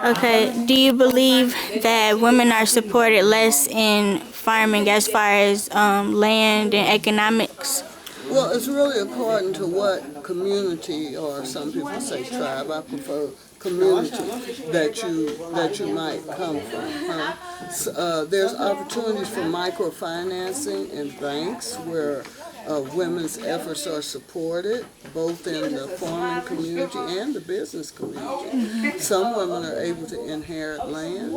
Okay. Do you believe that women are supported less in farming as far as land and economics? Well, it's really according to what community, or some people say tribe. I prefer community that you might come from. Huh? There's opportunities for microfinancing in banks where women's efforts are supported, both in the farming community and the business community. Some women are able to inherit land,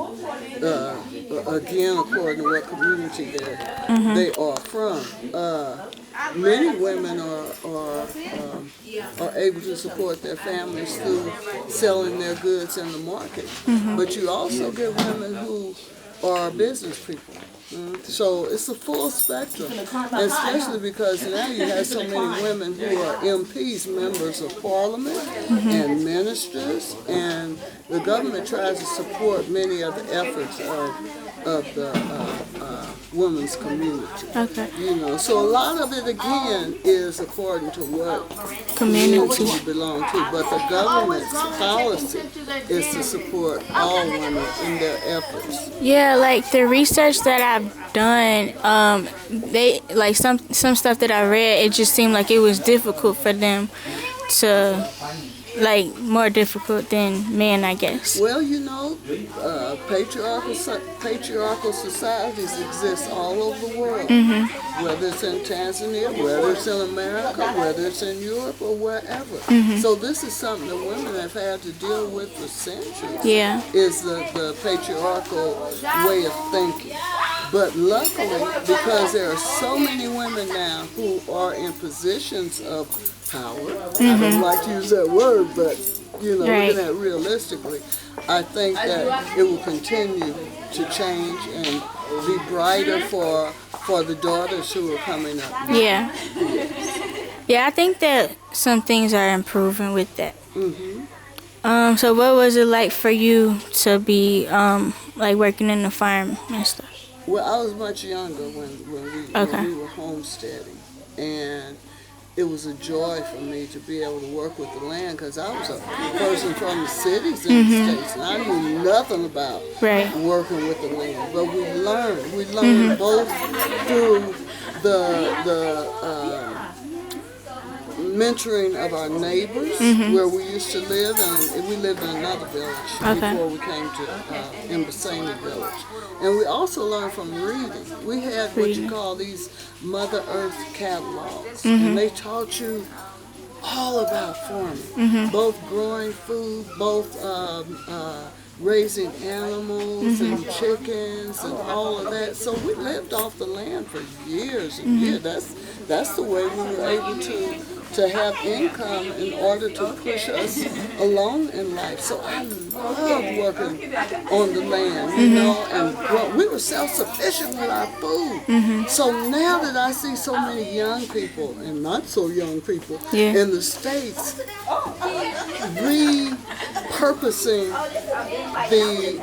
again, according to what community they are from. Many women are able to support their families through selling their goods in the market. But you also get women who are business people. So it's a full spectrum, and especially because now you have so many women who are MPs, members of parliament, and ministers, and the government tries to support many of the efforts of the women's community. Okay. So a lot of it again is according to what community you belong to, but the government's policy is to support all women in their efforts. Yeah, like the research that I've done, they like some stuff that I read. It just seemed like it was difficult for them to, like, more difficult than men, I guess. Well, patriarchal societies exist all over the world, whether it's in Tanzania, whether it's in America, whether it's in Europe, or wherever. So this is something that women have had to deal with for centuries. Yeah. Is the patriarchal way of thinking. But luckily, because there are so many women now who are in positions of power, I don't like to use that word, but looking at it realistically, I think that it will continue to change and be brighter for the daughters who are coming up. Yeah. Yeah, I think that some things are improving with that. So what was it like for you to be like working in the farm and stuff? Well, I was much younger when we were homesteading, and it was a joy for me to be able to work with the land, because I was a person from the cities in the States, and I knew nothing about working with the land. But we learned both through the mentoring of our neighbors, where we used to live, and we lived in another village before we came to Embasani village. And we also learned from reading. We had what you call these Mother Earth catalogs, and they taught you all about farming, both growing food, both raising animals and chickens and all of that. So we lived off the land for years and years. That's the way we were able to have income in order to push us along in life. So I loved working on the land, and we were self-sufficient with our food. So now that I see so many young people, and not so young people, in the States, repurposing the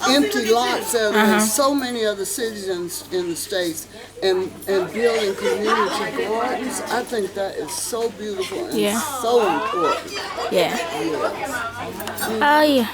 empty lots that are in so many other cities in the States, and building community gardens, I think that is so beautiful and so important. Yeah. Yes. Oh, yeah.